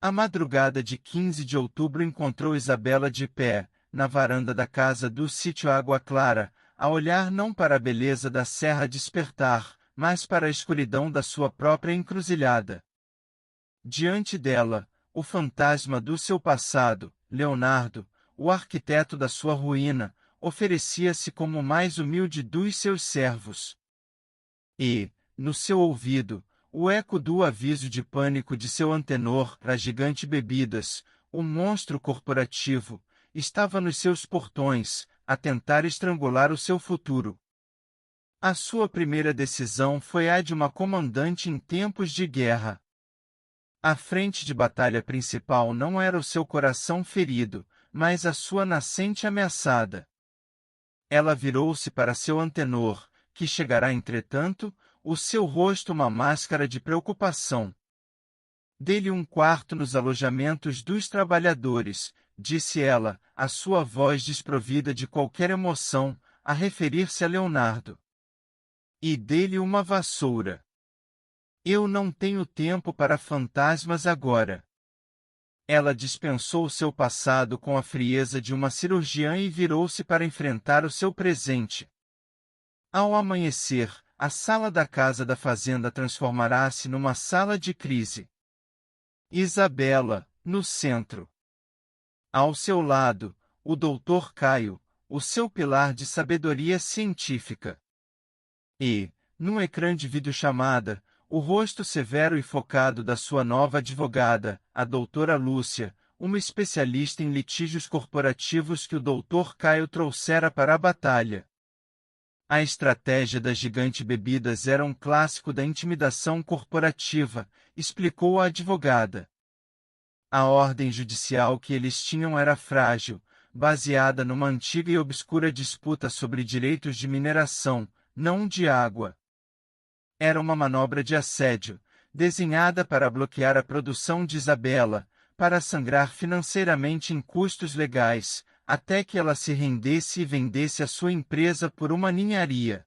A madrugada de 15 de outubro encontrou Isabela de pé, na varanda da casa do sítio Água Clara, a olhar não para a beleza da serra despertar, mas para a escuridão da sua própria encruzilhada. Diante dela, o fantasma do seu passado, Leonardo, o arquiteto da sua ruína, oferecia-se como o mais humilde dos seus servos. E, no seu ouvido, o eco do aviso de pânico de seu antenor, a gigante bebidas, o monstro corporativo, estava nos seus portões, a tentar estrangular o seu futuro. A sua primeira decisão foi a de uma comandante em tempos de guerra. A frente de batalha principal não era o seu coração ferido, mas a sua nascente ameaçada. Ela virou-se para seu antenor, que chegará entretanto, o seu rosto uma máscara de preocupação. Dê-lhe um quarto nos alojamentos dos trabalhadores, disse ela, a sua voz desprovida de qualquer emoção, a referir-se a Leonardo. E dê-lhe uma vassoura. Eu não tenho tempo para fantasmas agora. Ela dispensou seu passado com a frieza de uma cirurgiã e virou-se para enfrentar o seu presente. Ao amanhecer, a sala da casa da fazenda transformará-se numa sala de crise. Isabela, no centro. Ao seu lado, o Dr. Caio, o seu pilar de sabedoria científica. E, num ecrã de videochamada, o rosto severo e focado da sua nova advogada, a doutora Lúcia, uma especialista em litígios corporativos que o Dr. Caio trouxera para a batalha. A estratégia da gigante bebidas era um clássico da intimidação corporativa, explicou a advogada. A ordem judicial que eles tinham era frágil, baseada numa antiga e obscura disputa sobre direitos de mineração, não de água. Era uma manobra de assédio, desenhada para bloquear a produção de Isabela, para sangrar financeiramente em custos legais, até que ela se rendesse e vendesse a sua empresa por uma ninharia.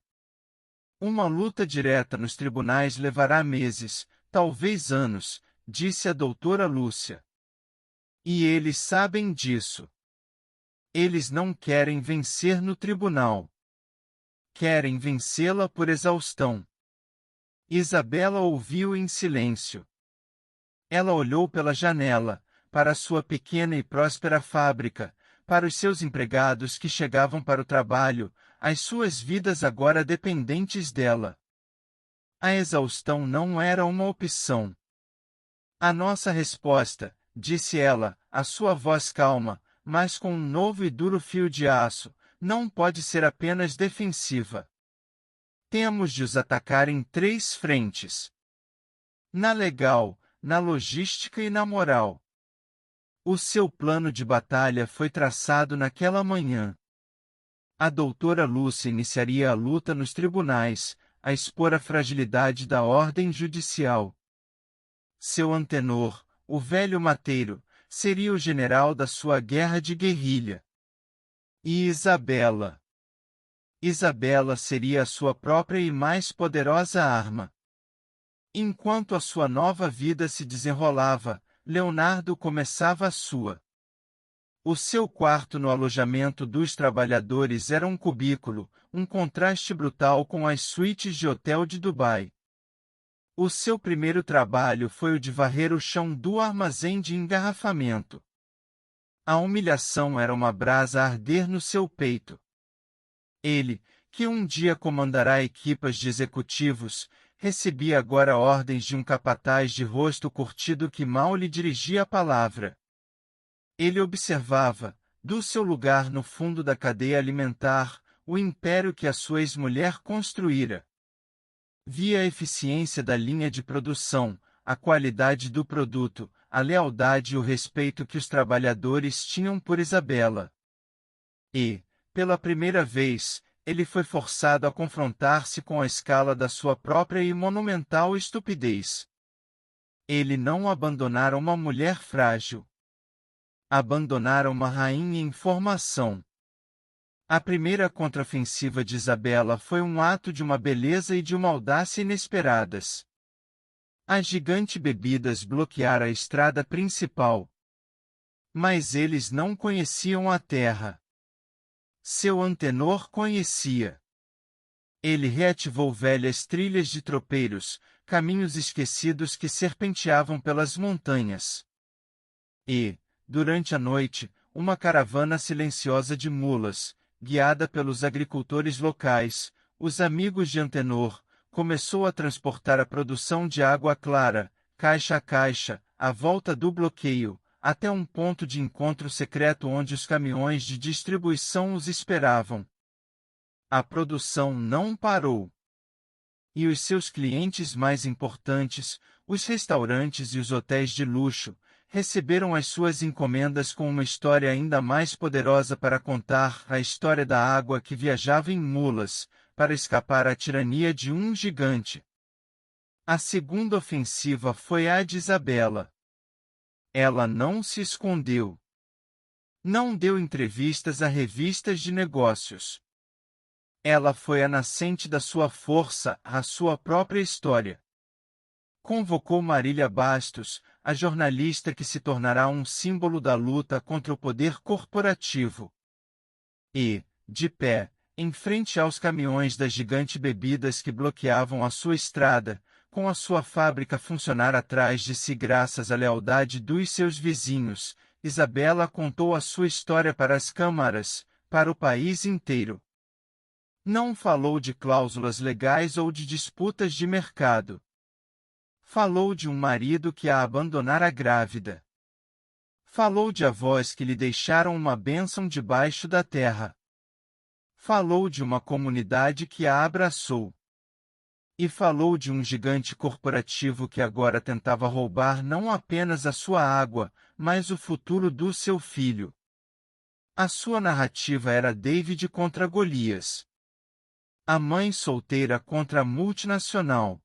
Uma luta direta nos tribunais levará meses, talvez anos, disse a doutora Lúcia. E eles sabem disso. Eles não querem vencer no tribunal. Querem vencê-la por exaustão. Isabela ouviu em silêncio. Ela olhou pela janela, para sua pequena e próspera fábrica, para os seus empregados que chegavam para o trabalho, as suas vidas agora dependentes dela. A exaustão não era uma opção. A nossa resposta, disse ela, a sua voz calma, mas com um novo e duro fio de aço, não pode ser apenas defensiva. Temos de os atacar em 3 frentes. Na legal, na logística e na moral. O seu plano de batalha foi traçado naquela manhã. A doutora Lúcia iniciaria a luta nos tribunais, a expor a fragilidade da ordem judicial. Seu antenor, o velho mateiro, seria o general da sua guerra de guerrilha. E Isabela? Isabela seria a sua própria e mais poderosa arma. Enquanto a sua nova vida se desenrolava, Leonardo começava a sua. O seu quarto no alojamento dos trabalhadores era um cubículo, um contraste brutal com as suítes de hotel de Dubai. O seu primeiro trabalho foi o de varrer o chão do armazém de engarrafamento. A humilhação era uma brasa a arder no seu peito. Ele, que um dia comandará equipas de executivos, recebia agora ordens de um capataz de rosto curtido que mal lhe dirigia a palavra. Ele observava, do seu lugar no fundo da cadeia alimentar, o império que a sua ex-mulher construíra. Via a eficiência da linha de produção, a qualidade do produto, a lealdade e o respeito que os trabalhadores tinham por Isabela. E, pela primeira vez, ele foi forçado a confrontar-se com a escala da sua própria e monumental estupidez. Ele não abandonara uma mulher frágil. Abandonara uma rainha em formação. A primeira contraofensiva de Isabela foi um ato de uma beleza e de uma audácia inesperadas. A gigante bebidas bloqueara a estrada principal. Mas eles não conheciam a terra. Seu antenor conhecia. Ele reativou velhas trilhas de tropeiros, caminhos esquecidos que serpenteavam pelas montanhas. E, durante a noite, uma caravana silenciosa de mulas, guiada pelos agricultores locais, os amigos de Antenor, começou a transportar a produção de água clara, caixa a caixa, à volta do bloqueio, até um ponto de encontro secreto onde os caminhões de distribuição os esperavam. A produção não parou. E os seus clientes mais importantes, os restaurantes e os hotéis de luxo, receberam as suas encomendas com uma história ainda mais poderosa para contar, a história da água que viajava em mulas, para escapar à tirania de um gigante. A segunda ofensiva foi a de Isabela. Ela não se escondeu. Não deu entrevistas a revistas de negócios. Ela foi a nascente da sua força, a sua própria história. Convocou Marília Bastos, a jornalista que se tornará um símbolo da luta contra o poder corporativo. E, de pé, em frente aos caminhões da gigante bebidas que bloqueavam a sua estrada, com a sua fábrica funcionar atrás de si graças à lealdade dos seus vizinhos, Isabela contou a sua história para as câmaras, para o país inteiro. Não falou de cláusulas legais ou de disputas de mercado. Falou de um marido que a abandonara grávida. Falou de avós que lhe deixaram uma bênção debaixo da terra. Falou de uma comunidade que a abraçou. E falou de um gigante corporativo que agora tentava roubar não apenas a sua água, mas o futuro do seu filho. A sua narrativa era David contra Golias. A mãe solteira contra a multinacional.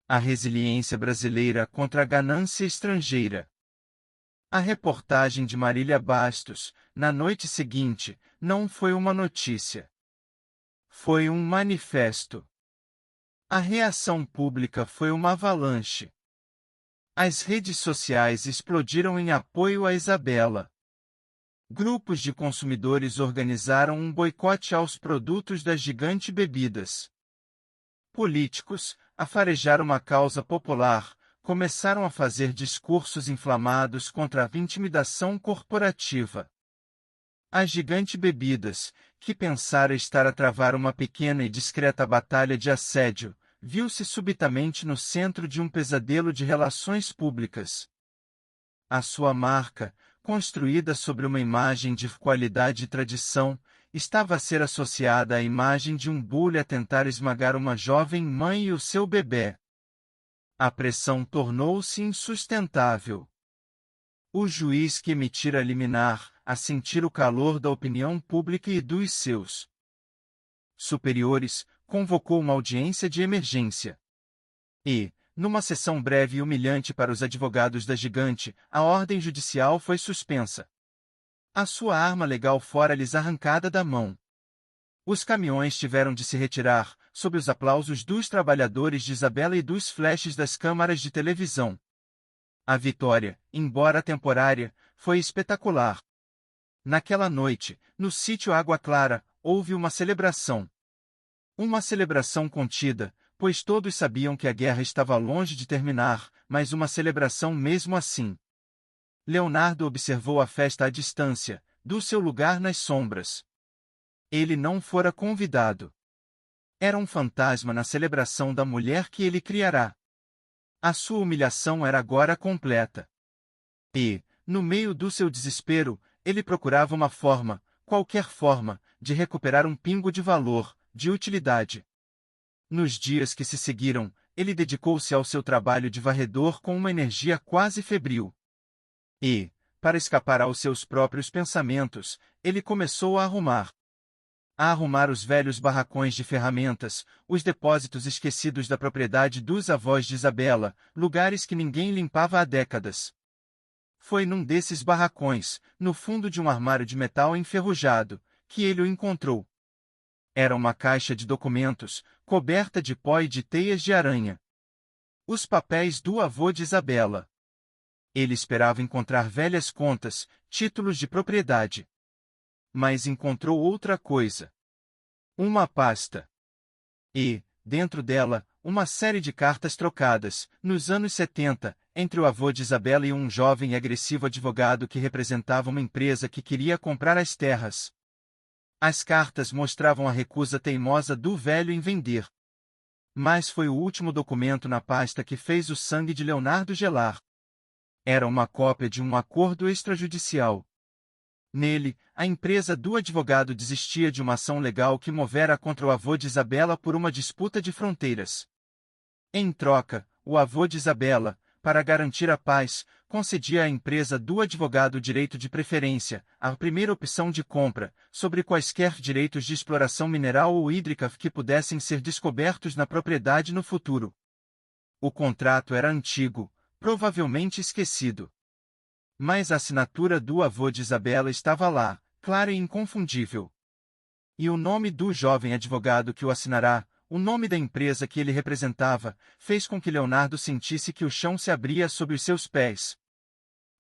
A resiliência brasileira contra a ganância estrangeira. A reportagem de Marília Bastos, na noite seguinte, não foi uma notícia. Foi um manifesto. A reação pública foi uma avalanche. As redes sociais explodiram em apoio a Isabela. Grupos de consumidores organizaram um boicote aos produtos da gigante bebidas. Políticos, a farejar uma causa popular, começaram a fazer discursos inflamados contra a intimidação corporativa. A gigante bebidas, que pensara estar a travar uma pequena e discreta batalha de assédio, viu-se subitamente no centro de um pesadelo de relações públicas. A sua marca, construída sobre uma imagem de qualidade e tradição, estava a ser associada à imagem de um bule a tentar esmagar uma jovem mãe e o seu bebê. A pressão tornou-se insustentável. O juiz que emitira a liminar, a sentir o calor da opinião pública e dos seus superiores, convocou uma audiência de emergência. E, numa sessão breve e humilhante para os advogados da gigante, a ordem judicial foi suspensa. A sua arma legal fora-lhes arrancada da mão. Os caminhões tiveram de se retirar, sob os aplausos dos trabalhadores de Isabela e dos flashes das câmaras de televisão. A vitória, embora temporária, foi espetacular. Naquela noite, no sítio Água Clara, houve uma celebração. Uma celebração contida, pois todos sabiam que a guerra estava longe de terminar, mas uma celebração mesmo assim. Leonardo observou a festa à distância, do seu lugar nas sombras. Ele não fora convidado. Era um fantasma na celebração da mulher que ele criará. A sua humilhação era agora completa. E, no meio do seu desespero, ele procurava uma forma, qualquer forma, de recuperar um pingo de valor, de utilidade. Nos dias que se seguiram, ele dedicou-se ao seu trabalho de varredor com uma energia quase febril. E, para escapar aos seus próprios pensamentos, ele começou a arrumar os velhos barracões de ferramentas, os depósitos esquecidos da propriedade dos avós de Isabela, lugares que ninguém limpava há décadas. Foi num desses barracões, no fundo de um armário de metal enferrujado, que ele o encontrou. Era uma caixa de documentos, coberta de pó e de teias de aranha. Os papéis do avô de Isabela. Ele esperava encontrar velhas contas, títulos de propriedade. Mas encontrou outra coisa. Uma pasta. E, dentro dela, uma série de cartas trocadas, nos anos 70, entre o avô de Isabela e um jovem e agressivo advogado que representava uma empresa que queria comprar as terras. As cartas mostravam a recusa teimosa do velho em vender. Mas foi o último documento na pasta que fez o sangue de Leonardo gelar. Era uma cópia de um acordo extrajudicial. Nele, a empresa do advogado desistia de uma ação legal que movera contra o avô de Isabela por uma disputa de fronteiras. Em troca, o avô de Isabela, para garantir a paz, concedia à empresa do advogado o direito de preferência, a primeira opção de compra, sobre quaisquer direitos de exploração mineral ou hídrica que pudessem ser descobertos na propriedade no futuro. O contrato era antigo, provavelmente esquecido. Mas a assinatura do avô de Isabela estava lá, clara e inconfundível. E o nome do jovem advogado que o assinará, o nome da empresa que ele representava, fez com que Leonardo sentisse que o chão se abria sob os seus pés.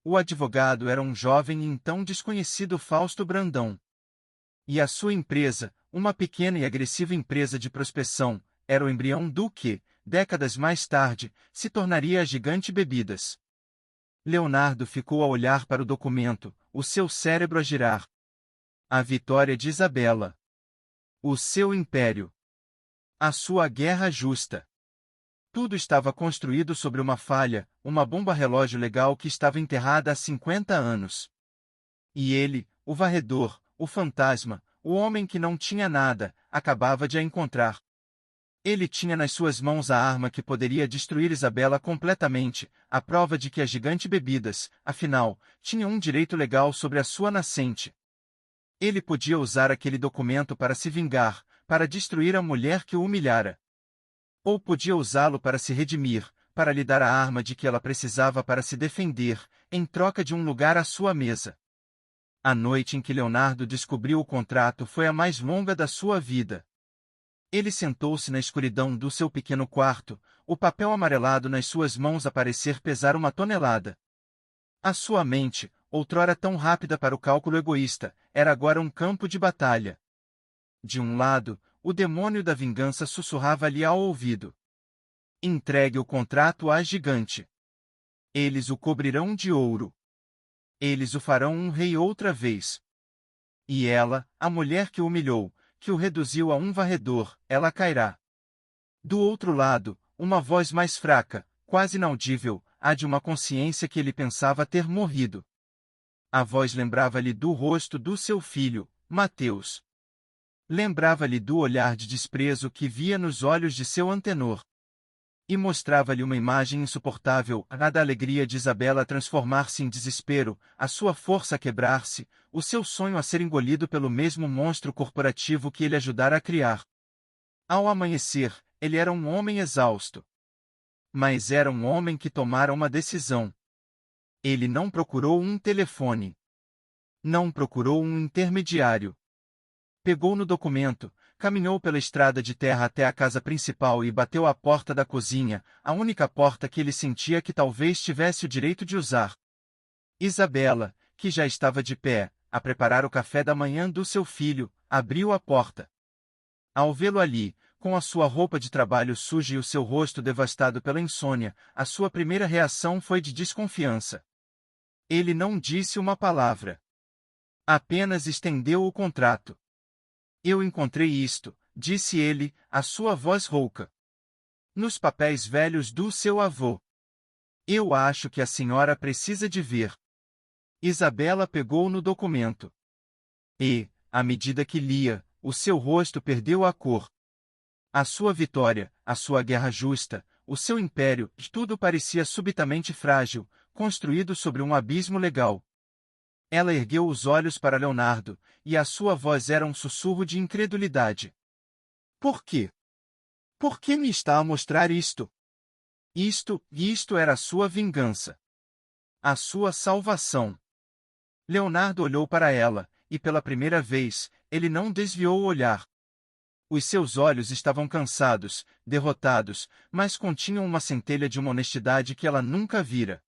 O advogado era um jovem e então desconhecido Fausto Brandão. E a sua empresa, uma pequena e agressiva empresa de prospecção, era o embrião do que, décadas mais tarde, se tornaria a Gigante Bebidas. Leonardo ficou a olhar para o documento, o seu cérebro a girar. A vitória de Isabela. O seu império. A sua guerra justa. Tudo estava construído sobre uma falha, uma bomba-relógio legal que estava enterrada há 50 anos. E ele, o varredor, o fantasma, o homem que não tinha nada, acabava de a encontrar. Ele tinha nas suas mãos a arma que poderia destruir Isabela completamente, a prova de que a Gigante Bebidas, afinal, tinha um direito legal sobre a sua nascente. Ele podia usar aquele documento para se vingar, para destruir a mulher que o humilhara. Ou podia usá-lo para se redimir, para lhe dar a arma de que ela precisava para se defender, em troca de um lugar à sua mesa. A noite em que Leonardo descobriu o contrato foi a mais longa da sua vida. Ele sentou-se na escuridão do seu pequeno quarto, o papel amarelado nas suas mãos a parecer pesar 1 tonelada. A sua mente, outrora tão rápida para o cálculo egoísta, era agora um campo de batalha. De um lado, o demônio da vingança sussurrava-lhe ao ouvido. Entregue o contrato à gigante. Eles o cobrirão de ouro. Eles o farão um rei outra vez. E ela, a mulher que o humilhou, que o reduziu a um varredor, ela cairá. Do outro lado, uma voz mais fraca, quase inaudível, a de uma consciência que ele pensava ter morrido. A voz lembrava-lhe do rosto do seu filho, Mateus. Lembrava-lhe do olhar de desprezo que via nos olhos de seu antenor. E mostrava-lhe uma imagem insuportável, a da alegria de Isabela transformar-se em desespero, a sua força a quebrar-se, o seu sonho a ser engolido pelo mesmo monstro corporativo que ele ajudara a criar. Ao amanhecer, ele era um homem exausto. Mas era um homem que tomara uma decisão. Ele não procurou um telefone. Não procurou um intermediário. Pegou no documento, caminhou pela estrada de terra até a casa principal e bateu à porta da cozinha, a única porta que ele sentia que talvez tivesse o direito de usar. Isabela, que já estava de pé, a preparar o café da manhã do seu filho, abriu a porta. Ao vê-lo ali, com a sua roupa de trabalho suja e o seu rosto devastado pela insônia, a sua primeira reação foi de desconfiança. Ele não disse uma palavra. Apenas estendeu o contrato. Eu encontrei isto, disse ele, a sua voz rouca. Nos papéis velhos do seu avô. Eu acho que a senhora precisa de ver. Isabela pegou no documento. E, à medida que lia, o seu rosto perdeu a cor. A sua vitória, a sua guerra justa, o seu império, tudo parecia subitamente frágil, construído sobre um abismo legal. Ela ergueu os olhos para Leonardo, e a sua voz era um sussurro de incredulidade. Por quê? Por que me está a mostrar isto? Isto era a sua vingança. A sua salvação. Leonardo olhou para ela, e pela primeira vez, ele não desviou o olhar. Os seus olhos estavam cansados, derrotados, mas continham uma centelha de uma honestidade que ela nunca vira.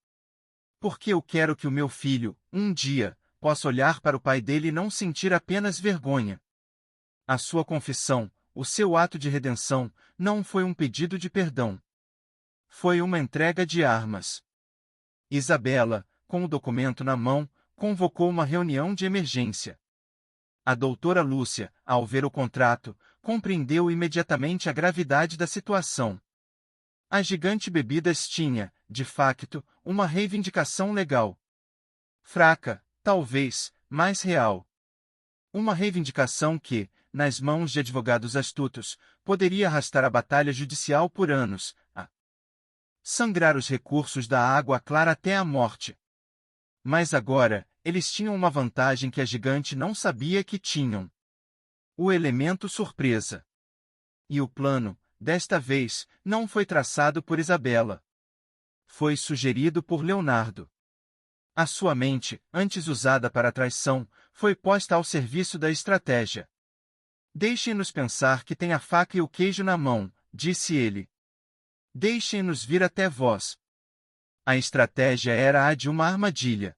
Porque eu quero que o meu filho, um dia, possa olhar para o pai dele e não sentir apenas vergonha. A sua confissão, o seu ato de redenção, não foi um pedido de perdão. Foi uma entrega de armas. Isabela, com o documento na mão, convocou uma reunião de emergência. A doutora Lúcia, ao ver o contrato, compreendeu imediatamente a gravidade da situação. A Gigante Bebidas tinha, de facto, uma reivindicação legal. Fraca, talvez, mas real. Uma reivindicação que, nas mãos de advogados astutos, poderia arrastar a batalha judicial por anos, a sangrar os recursos da Água Clara até a morte. Mas agora, eles tinham uma vantagem que a Gigante não sabia que tinham. O elemento surpresa. E o plano, desta vez, não foi traçado por Isabela. Foi sugerido por Leonardo. A sua mente, antes usada para a traição, foi posta ao serviço da estratégia. Deixem-nos pensar que tem a faca e o queijo na mão, disse ele. Deixem-nos vir até vós. A estratégia era a de uma armadilha.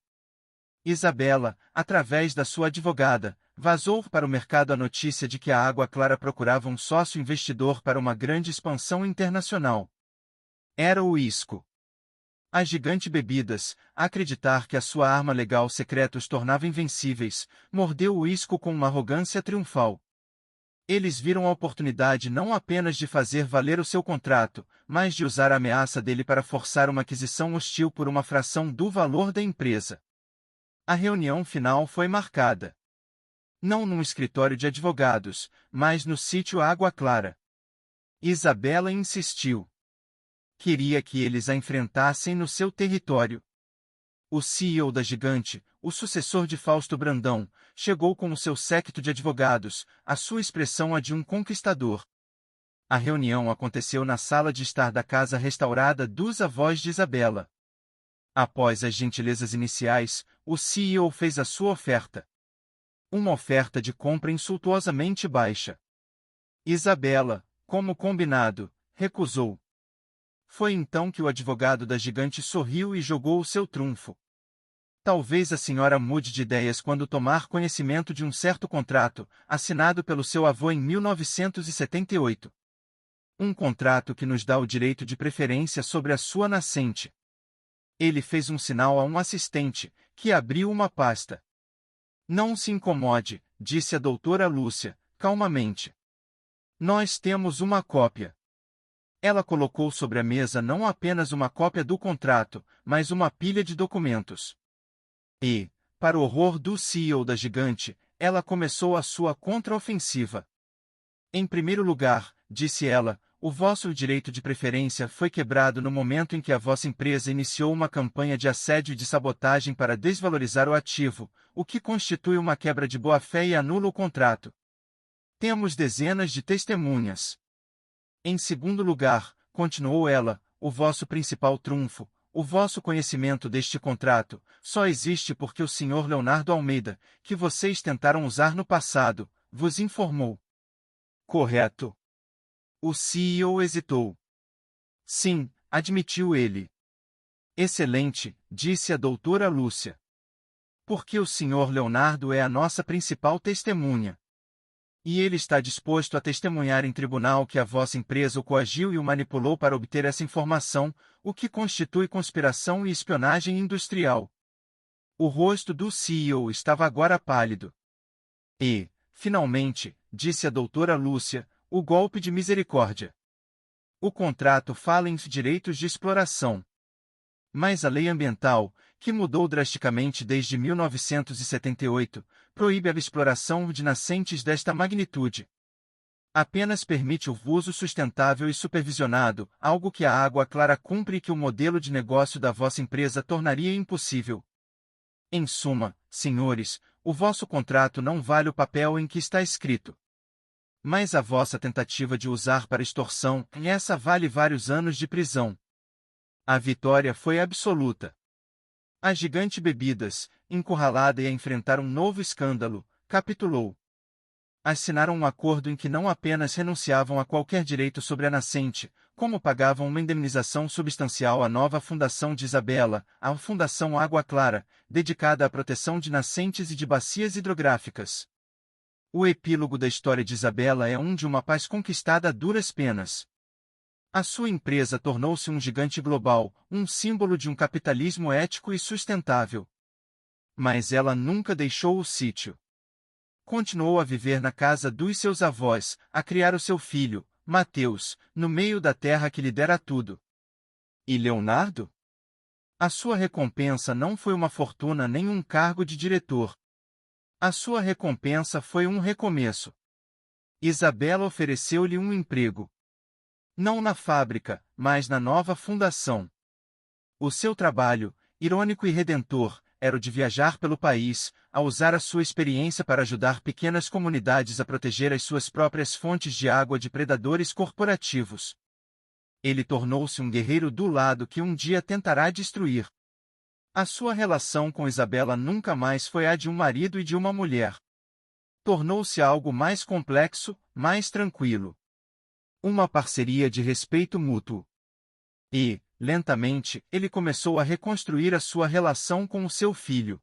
Isabela, através da sua advogada, vazou para o mercado a notícia de que a Água Clara procurava um sócio investidor para uma grande expansão internacional. Era o Isco. A Gigante Bebidas, a acreditar que a sua arma legal secreta os tornava invencíveis, mordeu o Isco com uma arrogância triunfal. Eles viram a oportunidade não apenas de fazer valer o seu contrato, mas de usar a ameaça dele para forçar uma aquisição hostil por uma fração do valor da empresa. A reunião final foi marcada. Não num escritório de advogados, mas no sítio Água Clara. Isabela insistiu. Queria que eles a enfrentassem no seu território. O CEO da Gigante, o sucessor de Fausto Brandão, chegou com o seu séquito de advogados, a sua expressão a de um conquistador. A reunião aconteceu na sala de estar da casa restaurada dos avós de Isabela. Após as gentilezas iniciais, o CEO fez a sua oferta. Uma oferta de compra insultuosamente baixa. Isabela, como combinado, recusou. Foi então que o advogado da Gigante sorriu e jogou o seu trunfo. Talvez a senhora mude de ideias quando tomar conhecimento de um certo contrato, assinado pelo seu avô em 1978. Um contrato que nos dá o direito de preferência sobre a sua nascente. Ele fez um sinal a um assistente, que abriu uma pasta. Não se incomode, disse a doutora Lúcia, calmamente. Nós temos uma cópia. Ela colocou sobre a mesa não apenas uma cópia do contrato, mas uma pilha de documentos. E, para o horror do CEO da Gigante, ela começou a sua contraofensiva. Em primeiro lugar, disse ela, o vosso direito de preferência foi quebrado no momento em que a vossa empresa iniciou uma campanha de assédio e de sabotagem para desvalorizar o ativo, o que constitui uma quebra de boa-fé e anula o contrato. Temos dezenas de testemunhas. Em segundo lugar, continuou ela, o vosso principal trunfo, o vosso conhecimento deste contrato, só existe porque o Sr. Leonardo Almeida, que vocês tentaram usar no passado, vos informou. Correto. O CEO hesitou. Sim, admitiu ele. Excelente, disse a doutora Lúcia. Porque o Sr. Leonardo é a nossa principal testemunha. E ele está disposto a testemunhar em tribunal que a vossa empresa o coagiu e o manipulou para obter essa informação, o que constitui conspiração e espionagem industrial. O rosto do CEO estava agora pálido. E, finalmente, disse a doutora Lúcia, o golpe de misericórdia. O contrato fala em direitos de exploração. Mas a lei ambiental, que mudou drasticamente desde 1978, proíbe a exploração de nascentes desta magnitude. Apenas permite o uso sustentável e supervisionado, algo que a Água Clara cumpre e que o modelo de negócio da vossa empresa tornaria impossível. Em suma, senhores, o vosso contrato não vale o papel em que está escrito. Mas a vossa tentativa de usar para extorsão, essa vale vários anos de prisão. A vitória foi absoluta. A Gigante Bebidas, encurralada e a enfrentar um novo escândalo, capitulou. Assinaram um acordo em que não apenas renunciavam a qualquer direito sobre a nascente, como pagavam uma indemnização substancial à nova Fundação de Isabela, a Fundação Água Clara, dedicada à proteção de nascentes e de bacias hidrográficas. O epílogo da história de Isabela é um de uma paz conquistada a duras penas. A sua empresa tornou-se um gigante global, um símbolo de um capitalismo ético e sustentável. Mas ela nunca deixou o sítio. Continuou a viver na casa dos seus avós, a criar o seu filho, Mateus, no meio da terra que lhe dera tudo. E Leonardo? A sua recompensa não foi uma fortuna nem um cargo de diretor. A sua recompensa foi um recomeço. Isabela ofereceu-lhe um emprego. Não na fábrica, mas na nova fundação. O seu trabalho, irônico e redentor, era o de viajar pelo país, a usar a sua experiência para ajudar pequenas comunidades a proteger as suas próprias fontes de água de predadores corporativos. Ele tornou-se um guerreiro do lado que um dia tentará destruir. A sua relação com Isabela nunca mais foi a de um marido e de uma mulher. Tornou-se algo mais complexo, mais tranquilo. Uma parceria de respeito mútuo. E, lentamente, ele começou a reconstruir a sua relação com o seu filho.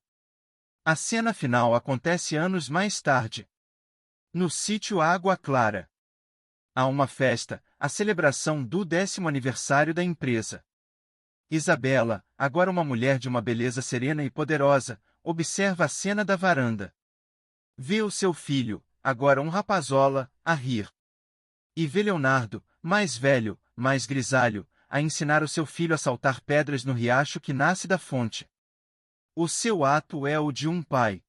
A cena final acontece anos mais tarde. No sítio Água Clara. Há uma festa, a celebração do 10º aniversário da empresa. Isabela, agora uma mulher de uma beleza serena e poderosa, observa a cena da varanda. Vê o seu filho, agora um rapazola, a rir. E vê Leonardo, mais velho, mais grisalho, a ensinar o seu filho a saltar pedras no riacho que nasce da fonte. O seu ato é o de um pai.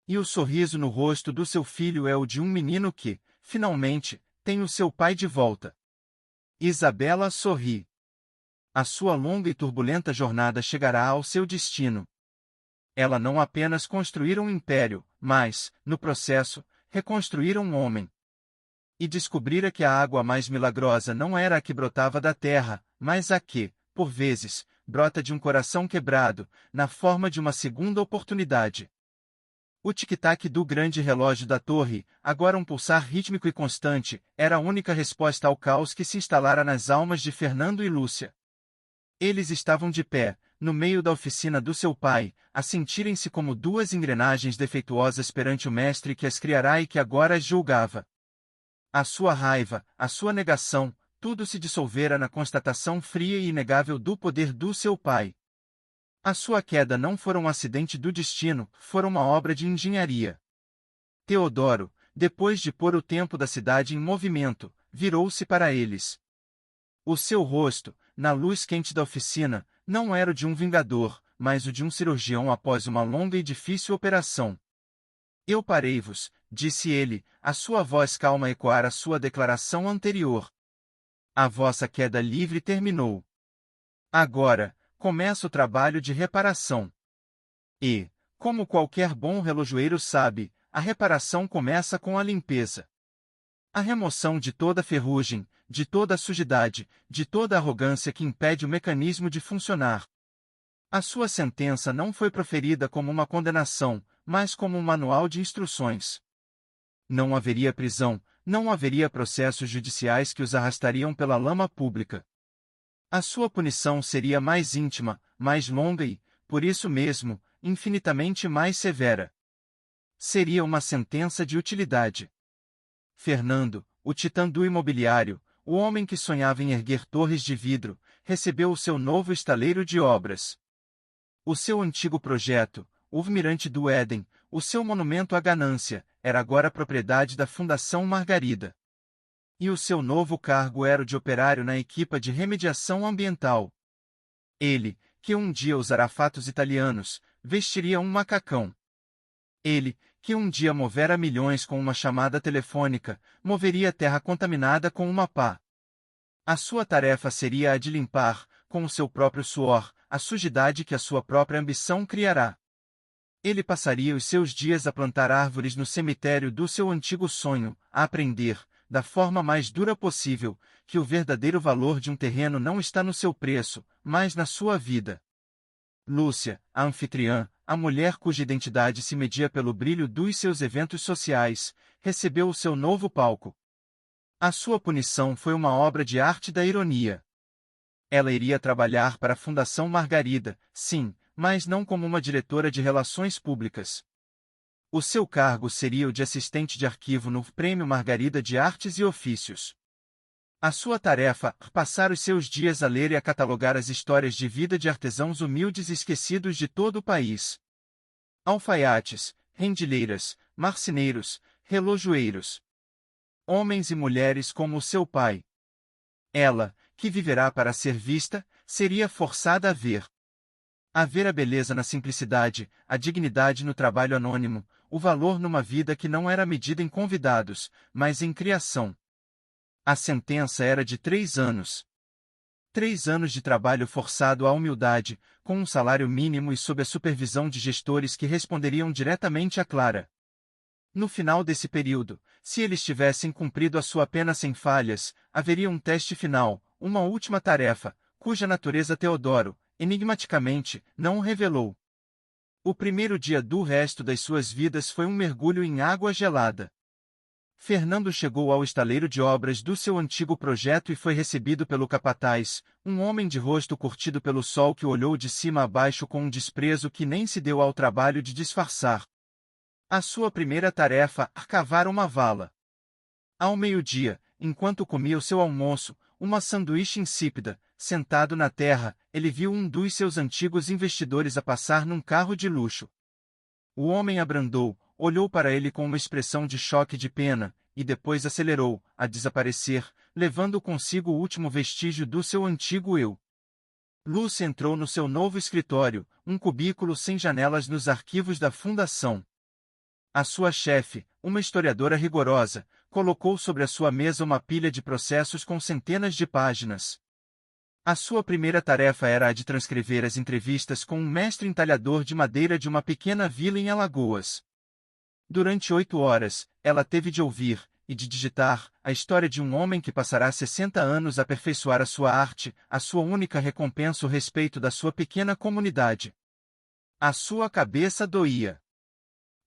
E o sorriso no rosto do seu filho é o de um menino que, finalmente, tem o seu pai de volta. Isabela sorri. A sua longa e turbulenta jornada chegará ao seu destino. Ela não apenas construíra um império, mas, no processo, reconstruíra um homem. E descobrira que a água mais milagrosa não era a que brotava da terra, mas a que, por vezes, brota de um coração quebrado, na forma de uma segunda oportunidade. O tic-tac do grande relógio da torre, agora um pulsar rítmico e constante, era a única resposta ao caos que se instalara nas almas de Fernando e Lúcia. Eles estavam de pé, no meio da oficina do seu pai, a sentirem-se como duas engrenagens defeituosas perante o mestre que as criara e que agora as julgava. A sua raiva, a sua negação, tudo se dissolvera na constatação fria e inegável do poder do seu pai. A sua queda não fora um acidente do destino, fora uma obra de engenharia. Teodoro, depois de pôr o tempo da cidade em movimento, virou-se para eles. O seu rosto, na luz quente da oficina, não era o de um vingador, mas o de um cirurgião após uma longa e difícil operação. Eu parei-vos, disse ele, a sua voz calma ecoar a sua declaração anterior. A vossa queda livre terminou. Agora, começa o trabalho de reparação. E, como qualquer bom relojoeiro sabe, a reparação começa com a limpeza. A remoção de toda a ferrugem, de toda a sujidade, de toda a arrogância que impede o mecanismo de funcionar. A sua sentença não foi proferida como uma condenação, mas como um manual de instruções. Não haveria prisão, não haveria processos judiciais que os arrastariam pela lama pública. A sua punição seria mais íntima, mais longa e, por isso mesmo, infinitamente mais severa. Seria uma sentença de utilidade. Fernando, o titã do imobiliário, o homem que sonhava em erguer torres de vidro, recebeu o seu novo estaleiro de obras. O seu antigo projeto, o Mirante do Éden, o seu monumento à ganância, era agora propriedade da Fundação Margarida. E o seu novo cargo era o de operário na equipa de remediação ambiental. Ele, que um dia usará fatos italianos, vestiria um macacão. Ele, que um dia movera milhões com uma chamada telefônica, moveria terra contaminada com uma pá. A sua tarefa seria a de limpar, com o seu próprio suor, a sujidade que a sua própria ambição criará. Ele passaria os seus dias a plantar árvores no cemitério do seu antigo sonho, a aprender, da forma mais dura possível, que o verdadeiro valor de um terreno não está no seu preço, mas na sua vida. Lúcia, a anfitriã, a mulher cuja identidade se media pelo brilho dos seus eventos sociais, recebeu o seu novo palco. A sua punição foi uma obra de arte da ironia. Ela iria trabalhar para a Fundação Margarida, sim, mas não como uma diretora de relações públicas. O seu cargo seria o de assistente de arquivo no Prêmio Margarida de Artes e Ofícios. A sua tarefa, passar os seus dias a ler e a catalogar as histórias de vida de artesãos humildes e esquecidos de todo o país. Alfaiates, rendilheiras, marceneiros, relojoeiros. Homens e mulheres como o seu pai. Ela, que viverá para ser vista, seria forçada a ver a beleza na simplicidade, a dignidade no trabalho anônimo, o valor numa vida que não era medida em convidados, mas em criação. A sentença era de 3 anos. 3 anos de trabalho forçado à humildade, com um salário mínimo e sob a supervisão de gestores que responderiam diretamente a Clara. No final desse período, se eles tivessem cumprido a sua pena sem falhas, haveria um teste final, uma última tarefa, cuja natureza Teodoro, enigmaticamente, não revelou. O primeiro dia do resto das suas vidas foi um mergulho em água gelada. Fernando chegou ao estaleiro de obras do seu antigo projeto e foi recebido pelo capataz, um homem de rosto curtido pelo sol que olhou de cima a baixo com um desprezo que nem se deu ao trabalho de disfarçar. A sua primeira tarefa, cavar uma vala. Ao meio-dia, enquanto comia o seu almoço, uma sanduíche insípida, sentado na terra, ele viu um dos seus antigos investidores a passar num carro de luxo. O homem abrandou, olhou para ele com uma expressão de choque e de pena, e depois acelerou, a desaparecer, levando consigo o último vestígio do seu antigo eu. Lúcia entrou no seu novo escritório, um cubículo sem janelas nos arquivos da fundação. A sua chefe, uma historiadora rigorosa, colocou sobre a sua mesa uma pilha de processos com centenas de páginas. A sua primeira tarefa era a de transcrever as entrevistas com um mestre entalhador de madeira de uma pequena vila em Alagoas. Durante 8 horas, ela teve de ouvir, e de digitar, a história de um homem que passará 60 anos a aperfeiçoar a sua arte, a sua única recompensa o respeito da sua pequena comunidade. A sua cabeça doía.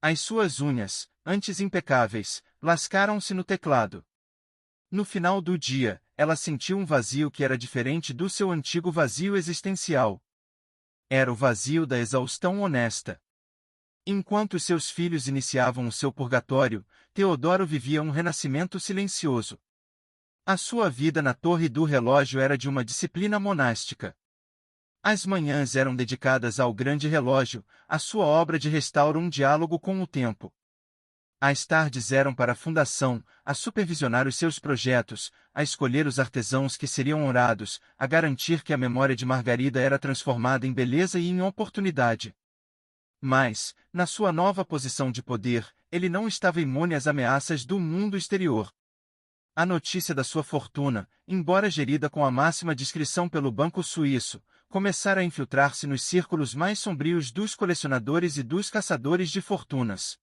As suas unhas, antes impecáveis, lascaram-se no teclado. No final do dia, ela sentiu um vazio que era diferente do seu antigo vazio existencial. Era o vazio da exaustão honesta. Enquanto seus filhos iniciavam o seu purgatório, Teodoro vivia um renascimento silencioso. A sua vida na torre do relógio era de uma disciplina monástica. As manhãs eram dedicadas ao grande relógio, a sua obra de restauro um diálogo com o tempo. As tardes eram para a fundação, a supervisionar os seus projetos, a escolher os artesãos que seriam honrados, a garantir que a memória de Margarida era transformada em beleza e em oportunidade. Mas, na sua nova posição de poder, ele não estava imune às ameaças do mundo exterior. A notícia da sua fortuna, embora gerida com a máxima discrição pelo banco suíço, começara a infiltrar-se nos círculos mais sombrios dos colecionadores e dos caçadores de fortunas.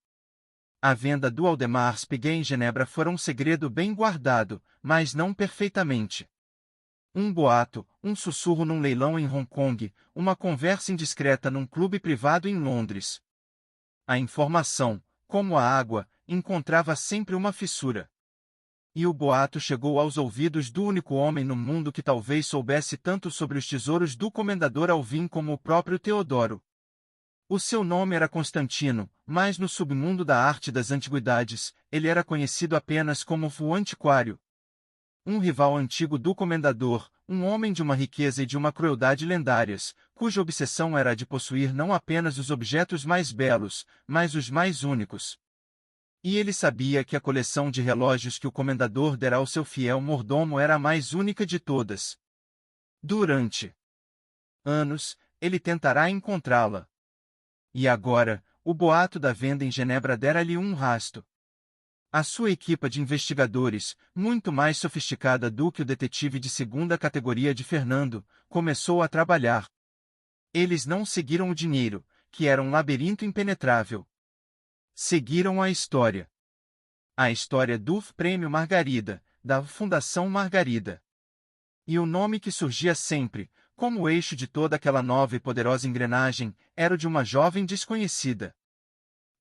A venda do Aldemar Piguet em Genebra fora um segredo bem guardado, mas não perfeitamente. Um boato, um sussurro num leilão em Hong Kong, uma conversa indiscreta num clube privado em Londres. A informação, como a água, encontrava sempre uma fissura. E o boato chegou aos ouvidos do único homem no mundo que talvez soubesse tanto sobre os tesouros do comendador Alvim como o próprio Teodoro. O seu nome era Constantino, mas no submundo da arte das antiguidades, ele era conhecido apenas como o Antiquário. Um rival antigo do comendador, um homem de uma riqueza e de uma crueldade lendárias, cuja obsessão era a de possuir não apenas os objetos mais belos, mas os mais únicos. E ele sabia que a coleção de relógios que o comendador dera ao seu fiel mordomo era a mais única de todas. Durante anos, ele tentará encontrá-la. E agora, o boato da venda em Genebra dera-lhe um rasto. A sua equipa de investigadores, muito mais sofisticada do que o detetive de segunda categoria de Fernando, começou a trabalhar. Eles não seguiram o dinheiro, que era um labirinto impenetrável. Seguiram a história. A história do Prêmio Margarida, da Fundação Margarida. E o nome que surgia sempre, Como o eixo de toda aquela nova e poderosa engrenagem era o de uma jovem desconhecida.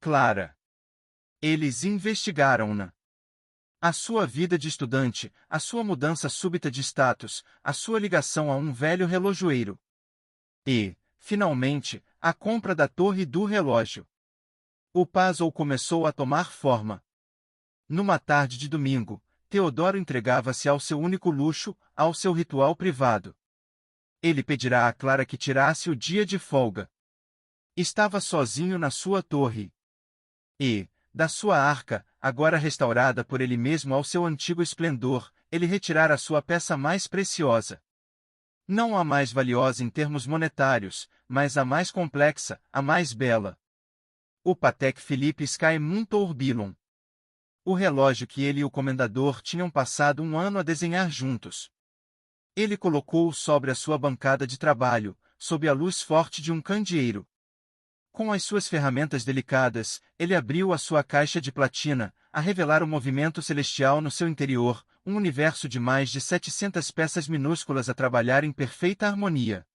Clara. Eles investigaram-na. A sua vida de estudante, a sua mudança súbita de status, a sua ligação a um velho relojoeiro. E, finalmente, a compra da torre do relógio. O puzzle começou a tomar forma. Numa tarde de domingo, Teodoro entregava-se ao seu único luxo, ao seu ritual privado. Ele pedirá a Clara que tirasse o dia de folga. Estava sozinho na sua torre. E, da sua arca, agora restaurada por ele mesmo ao seu antigo esplendor, ele retirara a sua peça mais preciosa. Não a mais valiosa em termos monetários, mas a mais complexa, a mais bela. O Patek Philippe Sky Tourbillon. O relógio que ele e o comendador tinham passado um ano a desenhar juntos. Ele colocou-o sobre a sua bancada de trabalho, sob a luz forte de um candeeiro. Com as suas ferramentas delicadas, ele abriu a sua caixa de platina, a revelar o movimento celestial no seu interior, um universo de mais de 700 peças minúsculas a trabalhar em perfeita harmonia.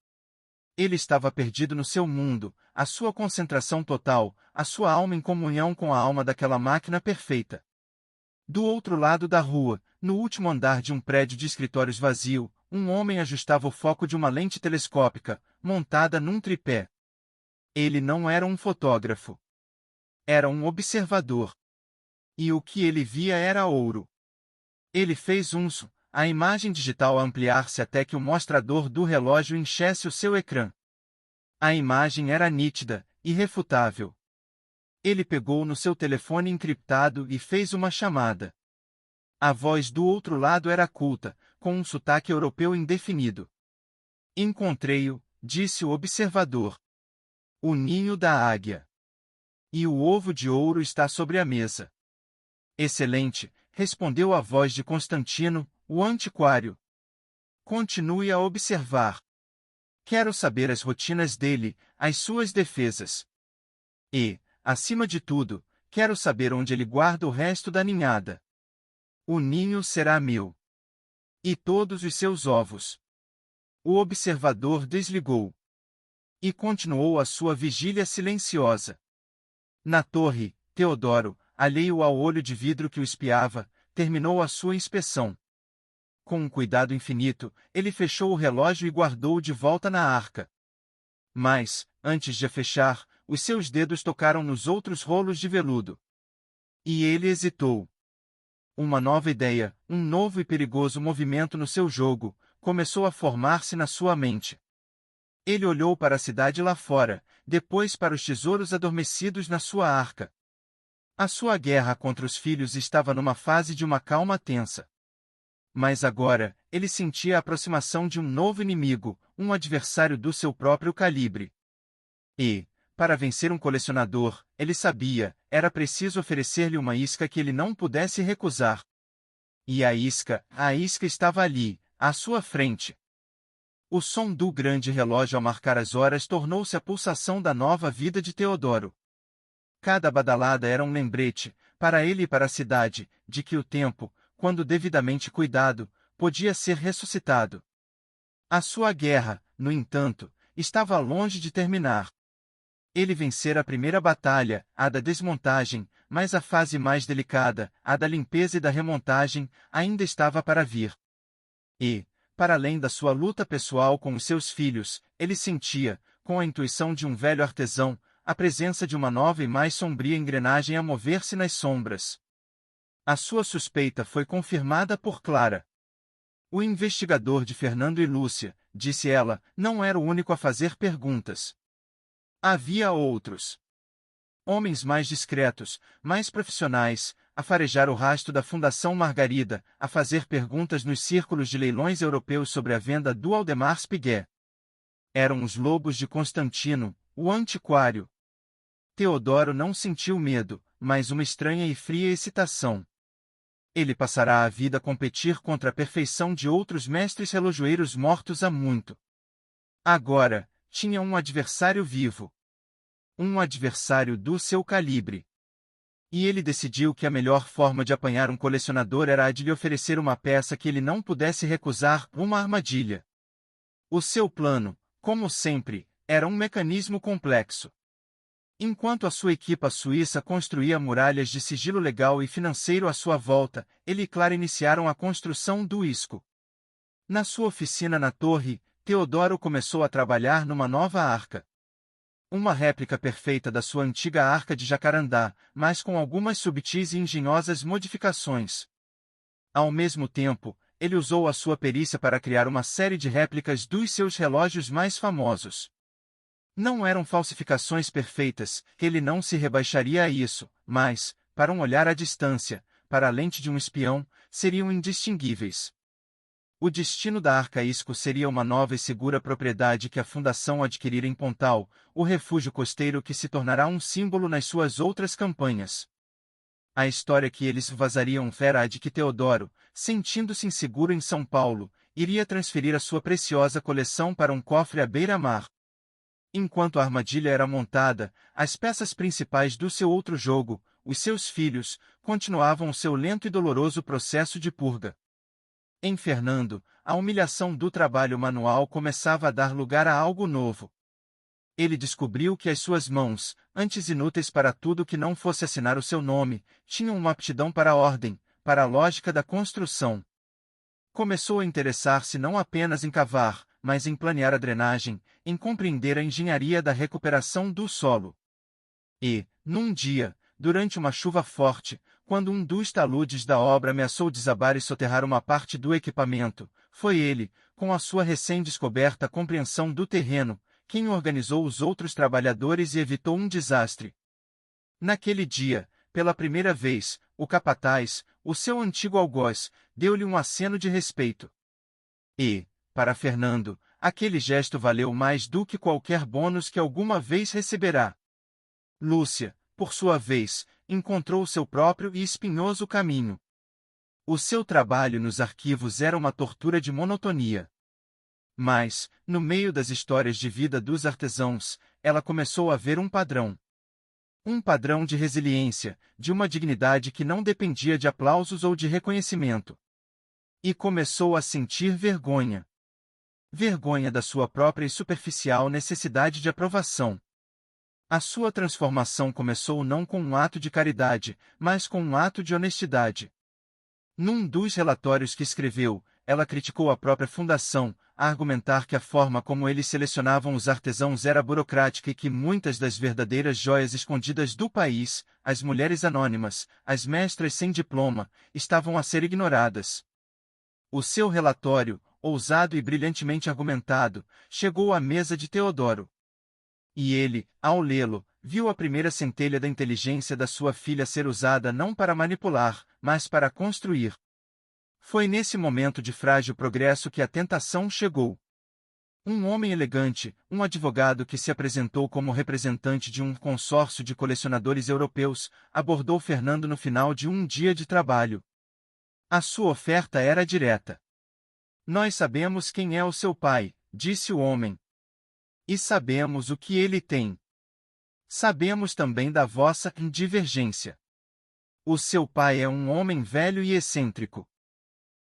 Ele estava perdido no seu mundo, a sua concentração total, a sua alma em comunhão com a alma daquela máquina perfeita. Do outro lado da rua, no último andar de um prédio de escritórios vazio, um homem ajustava o foco de uma lente telescópica, montada num tripé. Ele não era um fotógrafo. Era um observador. E o que ele via era ouro. Ele fez a imagem digital a ampliar-se até que o mostrador do relógio enchesse o seu ecrã. A imagem era nítida, irrefutável. Ele pegou no seu telefone encriptado e fez uma chamada. A voz do outro lado era culta, com um sotaque europeu indefinido. Encontrei-o, disse o observador. O ninho da águia. E o ovo de ouro está sobre a mesa. Excelente, respondeu a voz de Constantino, o antiquário. Continue a observar. Quero saber as rotinas dele, as suas defesas. E, acima de tudo, quero saber onde ele guarda o resto da ninhada. O ninho será meu. E todos os seus ovos. O observador desligou. E continuou a sua vigília silenciosa. Na torre, Teodoro, alheio ao olho de vidro que o espiava, terminou a sua inspeção. Com um cuidado infinito, ele fechou o relógio e guardou-o de volta na arca. Mas, antes de a fechar, os seus dedos tocaram nos outros rolos de veludo. E ele hesitou. Uma nova ideia, um novo e perigoso movimento no seu jogo, começou a formar-se na sua mente. Ele olhou para a cidade lá fora, depois para os tesouros adormecidos na sua arca. A sua guerra contra os filhos estava numa fase de uma calma tensa. Mas agora, ele sentia a aproximação de um novo inimigo, um adversário do seu próprio calibre. E, para vencer um colecionador, ele sabia, era preciso oferecer-lhe uma isca que ele não pudesse recusar. E a isca estava ali, à sua frente. O som do grande relógio ao marcar as horas tornou-se a pulsação da nova vida de Teodoro. Cada badalada era um lembrete, para ele e para a cidade, de que o tempo, quando devidamente cuidado, podia ser ressuscitado. A sua guerra, no entanto, estava longe de terminar. Ele vencera a primeira batalha, a da desmontagem, mas a fase mais delicada, a da limpeza e da remontagem, ainda estava para vir. E, para além da sua luta pessoal com os seus filhos, ele sentia, com a intuição de um velho artesão, a presença de uma nova e mais sombria engrenagem a mover-se nas sombras. A sua suspeita foi confirmada por Clara. O investigador de Fernando e Lúcia, disse ela, não era o único a fazer perguntas. Havia outros. Homens mais discretos, mais profissionais, a farejar o rastro da Fundação Margarida, a fazer perguntas nos círculos de leilões europeus sobre a venda do Aldemar Piguet. Eram os lobos de Constantino, o antiquário. Teodoro não sentiu medo, mas uma estranha e fria excitação. Ele passará a vida a competir contra a perfeição de outros mestres relojoeiros mortos há muito. Agora, tinha um adversário vivo. Um adversário do seu calibre. E ele decidiu que a melhor forma de apanhar um colecionador era a de lhe oferecer uma peça que ele não pudesse recusar, uma armadilha. O seu plano, como sempre, era um mecanismo complexo. Enquanto a sua equipa suíça construía muralhas de sigilo legal e financeiro à sua volta, ele e Clara iniciaram a construção do ISCO. Na sua oficina na torre, Teodoro começou a trabalhar numa nova arca. Uma réplica perfeita da sua antiga arca de Jacarandá, mas com algumas subtis e engenhosas modificações. Ao mesmo tempo, ele usou a sua perícia para criar uma série de réplicas dos seus relógios mais famosos. Não eram falsificações perfeitas, ele não se rebaixaria a isso, mas, para um olhar à distância, para a lente de um espião, seriam indistinguíveis. O destino da Arca ISCO seria uma nova e segura propriedade que a Fundação adquirira em Pontal, o refúgio costeiro que se tornará um símbolo nas suas outras campanhas. A história que eles vazariam era a de que Teodoro, sentindo-se inseguro em São Paulo, iria transferir a sua preciosa coleção para um cofre à beira-mar. Enquanto a armadilha era montada, as peças principais do seu outro jogo, os seus filhos, continuavam o seu lento e doloroso processo de purga. Em Fernando, a humilhação do trabalho manual começava a dar lugar a algo novo. Ele descobriu que as suas mãos, antes inúteis para tudo que não fosse assinar o seu nome, tinham uma aptidão para a ordem, para a lógica da construção. Começou a interessar-se não apenas em cavar, mas em planear a drenagem, em compreender a engenharia da recuperação do solo. E, num dia, durante uma chuva forte, quando um dos taludes da obra ameaçou desabar e soterrar uma parte do equipamento, foi ele, com a sua recém-descoberta compreensão do terreno, quem organizou os outros trabalhadores e evitou um desastre. Naquele dia, pela primeira vez, o capataz, o seu antigo algoz, deu-lhe um aceno de respeito. E, para Fernando, aquele gesto valeu mais do que qualquer bônus que alguma vez receberá. Lúcia, por sua vez, encontrou seu próprio e espinhoso caminho. O seu trabalho nos arquivos era uma tortura de monotonia. Mas, no meio das histórias de vida dos artesãos, ela começou a ver um padrão. Um padrão de resiliência, de uma dignidade que não dependia de aplausos ou de reconhecimento. E começou a sentir vergonha. Vergonha da sua própria e superficial necessidade de aprovação. A sua transformação começou não com um ato de caridade, mas com um ato de honestidade. Num dos relatórios que escreveu, ela criticou a própria fundação, a argumentar que a forma como eles selecionavam os artesãos era burocrática e que muitas das verdadeiras joias escondidas do país, as mulheres anônimas, as mestras sem diploma, estavam a ser ignoradas. O seu relatório, ousado e brilhantemente argumentado, chegou à mesa de Teodoro. E ele, ao lê-lo, viu a primeira centelha da inteligência da sua filha ser usada não para manipular, mas para construir. Foi nesse momento de frágil progresso que a tentação chegou. Um homem elegante, um advogado que se apresentou como representante de um consórcio de colecionadores europeus, abordou Fernando no final de um dia de trabalho. A sua oferta era direta. Nós sabemos quem é o seu pai, disse o homem. E sabemos o que ele tem. Sabemos também da vossa divergência. O seu pai é um homem velho e excêntrico.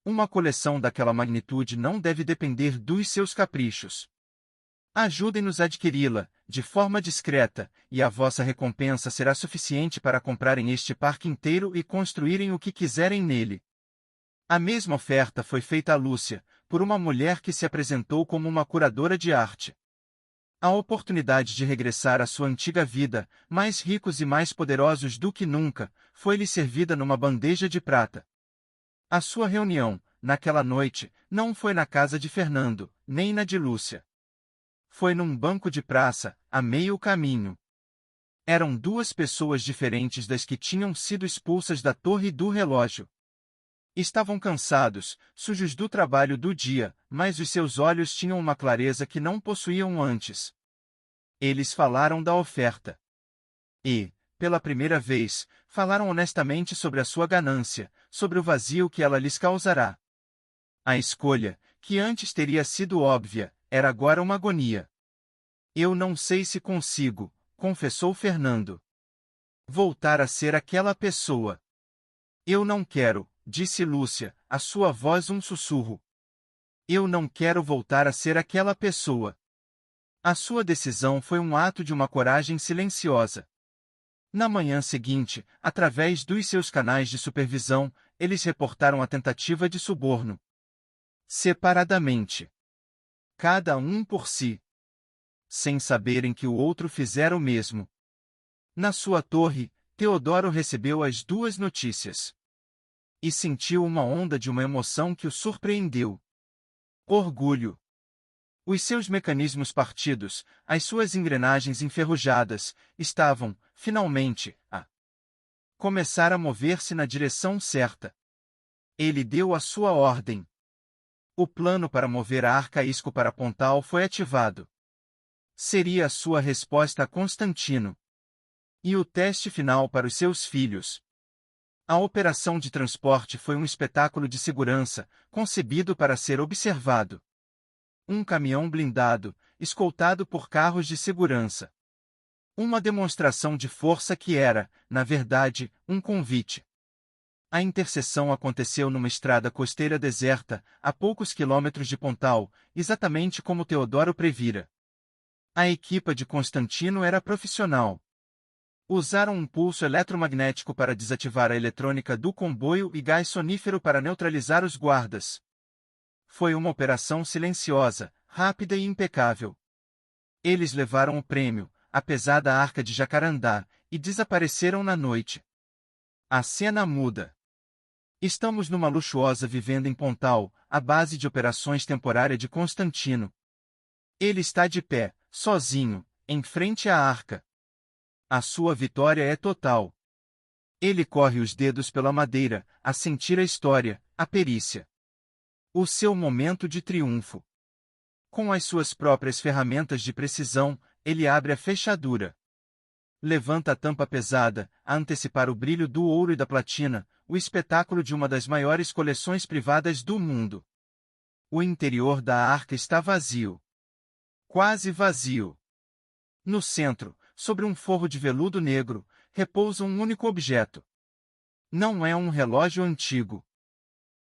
Uma coleção daquela magnitude não deve depender dos seus caprichos. Ajudem-nos a adquiri-la, de forma discreta, e a vossa recompensa será suficiente para comprarem este parque inteiro e construírem o que quiserem nele. A mesma oferta foi feita a Lúcia, por uma mulher que se apresentou como uma curadora de arte. A oportunidade de regressar à sua antiga vida, mais ricos e mais poderosos do que nunca, foi-lhe servida numa bandeja de prata. A sua reunião, naquela noite, não foi na casa de Fernando, nem na de Lúcia. Foi num banco de praça, a meio caminho. Eram duas pessoas diferentes das que tinham sido expulsas da torre do relógio. Estavam cansados, sujos do trabalho do dia, mas os seus olhos tinham uma clareza que não possuíam antes. Eles falaram da oferta. E, pela primeira vez, falaram honestamente sobre a sua ganância, sobre o vazio que ela lhes causará. A escolha, que antes teria sido óbvia, era agora uma agonia. Eu não sei se consigo, confessou Fernando. Voltar a ser aquela pessoa. Eu não quero, disse Lúcia, a sua voz um sussurro. Eu não quero voltar a ser aquela pessoa. A sua decisão foi um ato de uma coragem silenciosa. Na manhã seguinte, através dos seus canais de supervisão, eles reportaram a tentativa de suborno. Separadamente. Cada um por si. Sem saberem que o outro fizera o mesmo. Na sua torre, Teodoro recebeu as duas notícias. E sentiu uma onda de uma emoção que o surpreendeu. Orgulho. Os seus mecanismos partidos, as suas engrenagens enferrujadas, estavam, finalmente, a começar a mover-se na direção certa. Ele deu a sua ordem. O plano para mover a Arcaísco para Pontal foi ativado. Seria a sua resposta a Constantino. E o teste final para os seus filhos. A operação de transporte foi um espetáculo de segurança, concebido para ser observado. Um caminhão blindado, escoltado por carros de segurança. Uma demonstração de força que era, na verdade, um convite. A interseção aconteceu numa estrada costeira deserta, a poucos quilômetros de Pontal, exatamente como Teodoro previra. A equipa de Constantino era profissional. Usaram um pulso eletromagnético para desativar a eletrônica do comboio e gás sonífero para neutralizar os guardas. Foi uma operação silenciosa, rápida e impecável. Eles levaram o prêmio, a pesada arca de Jacarandá, e desapareceram na noite. A cena muda. Estamos numa luxuosa vivenda em Pontal, a base de operações temporária de Constantino. Ele está de pé, sozinho, em frente à arca. A sua vitória é total. Ele corre os dedos pela madeira, a sentir a história, a perícia. O seu momento de triunfo. Com as suas próprias ferramentas de precisão, ele abre a fechadura. Levanta a tampa pesada, a antecipar o brilho do ouro e da platina, o espetáculo de uma das maiores coleções privadas do mundo. O interior da arca está vazio. Quase vazio. No centro, sobre um forro de veludo negro, repousa um único objeto. Não é um relógio antigo.